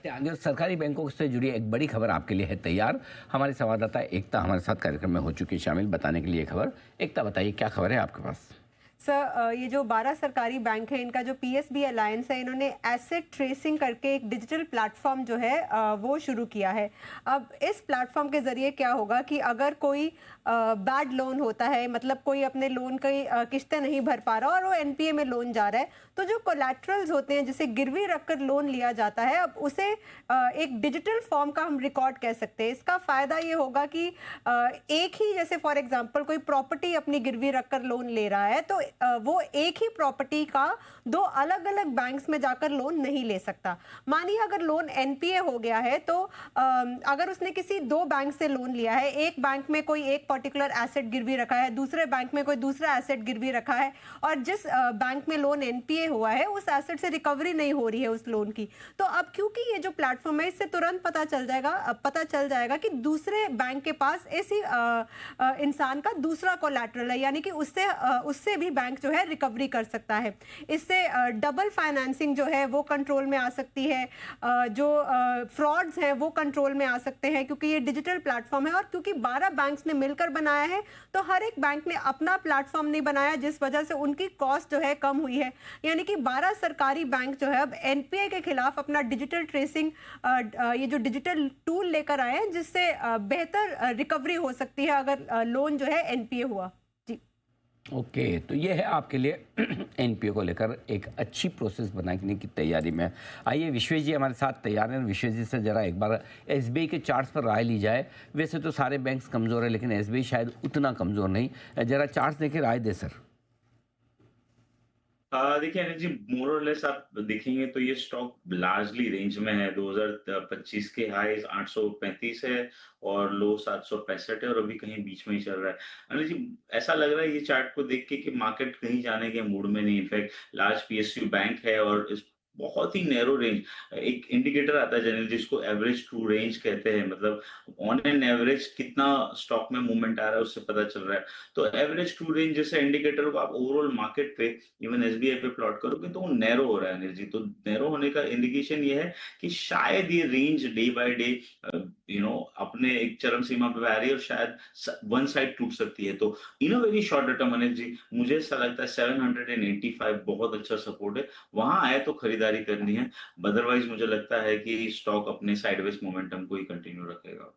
बढ़ते आगे और सरकारी बैंकों से जुड़ी एक बड़ी खबर आपके लिए है तैयार। हमारे संवाददाता एकता हमारे साथ कार्यक्रम में हो चुकी है शामिल, बताने के लिए खबर। एकता, बताइए क्या खबर है आपके पास? सर, ये जो 12 सरकारी बैंक है, इनका जो पीएसबी अलायंस है, इन्होंने एसेट ट्रेसिंग करके एक डिजिटल प्लेटफॉर्म जो है वो शुरू किया है। अब इस प्लेटफॉर्म के ज़रिए क्या होगा कि अगर कोई बैड लोन होता है, मतलब कोई अपने लोन की किस्तें नहीं भर पा रहा और वो एनपीए में लोन जा रहा है, तो जो कोलैटरल्स होते हैं जिसे गिरवी रखकर लोन लिया जाता है, अब उसे एक डिजिटल फॉर्म का हम रिकॉर्ड कह सकते हैं। इसका फ़ायदा ये होगा कि एक ही, जैसे फॉर एग्जांपल कोई प्रॉपर्टी अपनी गिरवी रखकर लोन ले रहा है, तो वो एक ही प्रॉपर्टी का दो अलग अलग बैंक्स में जाकर लोन नहीं ले सकता। मानिए अगर लोन एनपीए हो गया है, तो अगर उसने किसी दो बैंक से लोन लिया है, एक बैंक में कोई एक पर्टिकुलर एसेट गिरवी रखा है, दूसरे बैंक में कोई दूसरा एसेट गिरवी रखा है, और जिस बैंक में लोन एनपीए हुआ है उस एसेट से रिकवरी नहीं हो रही है उस लोन की, तो अब क्योंकि ये जो प्लेटफॉर्म है, इससे तुरंत पता चल जाएगा कि दूसरे बैंक के पास ऐसी इंसान का दूसरा कोलैटरल है, यानी कि उससे भी बैंक जो है रिकवरी कर सकता है। इससे डबल फाइनेंसिंग जो है वो कंट्रोल में आ सकती है, जो फ्रॉड्स हैं वो कंट्रोल में आ सकते हैं, क्योंकि ये डिजिटल प्लेटफॉर्म है। और क्योंकि 12 बैंक्स ने मिलकर बनाया है, तो हर एक बैंक ने अपना प्लेटफॉर्म नहीं बनाया, जिस वजह से उनकी कॉस्ट जो है कम हुई है। यानी कि 12 सरकारी बैंक जो है अब एनपीए के खिलाफ अपना डिजिटल ट्रेसिंग, ये जो डिजिटल टूल लेकर आए हैं, जिससे बेहतर रिकवरी हो सकती है अगर लोन जो है एनपीए हुआ। जी। ओके, तो ये है आपके लिए एनपीओ को लेकर एक अच्छी प्रोसेस बनाने की तैयारी में। आइए विश्वेश जी हमारे साथ तैयार हैं। विश्वेश जी से जरा एक बार एसबीआई के चार्ट्स पर राय ली जाए। वैसे तो सारे बैंक्स कमज़ोर है, लेकिन एसबीआई शायद उतना कमज़ोर नहीं। जरा चार्ट्स देके राय दे सर। देखिए अनिल जी, मोर और लेस आप देखेंगे तो ये स्टॉक लार्जली रेंज में है। 2025 के हाईज 835 है और लो 765 है और अभी कहीं बीच में ही चल रहा है। अनिल जी, ऐसा लग रहा है ये चार्ट को देख के कि मार्केट कहीं जाने के मूड में नहीं। इनफैक्ट लार्ज पीएसयू बैंक है और इस बहुत ही नैरो रेंज, एक इंडिकेटर आता है जनरल जिसको एवरेज ट्रू रेंज कहते हैं, मतलब ऑन एन एवरेज कितना स्टॉक में मूवमेंट आ रहा है उससे पता चल रहा है। तो एवरेज ट्रू रेंज जैसे इंडिकेटर को आप ओवरऑल मार्केट पे, इवन एसबीआई पे प्लॉट करोगे तो वो नैरो हो रहा है अनिल जी। तो नैरो होने का इंडिकेशन ये है कि शायद ये रेंज डे बाय डे अपने एक चरम सीमा पे आ रही है और शायद वन साइड टूट सकती है। तो in a very short term Anil ji, मुझे ऐसा लगता है 785 बहुत अच्छा सपोर्ट है। वहां आए तो खरीदारी करनी है, अदरवाइज मुझे लगता है कि स्टॉक अपने साइडवेज मोमेंटम को ही कंटिन्यू रखेगा।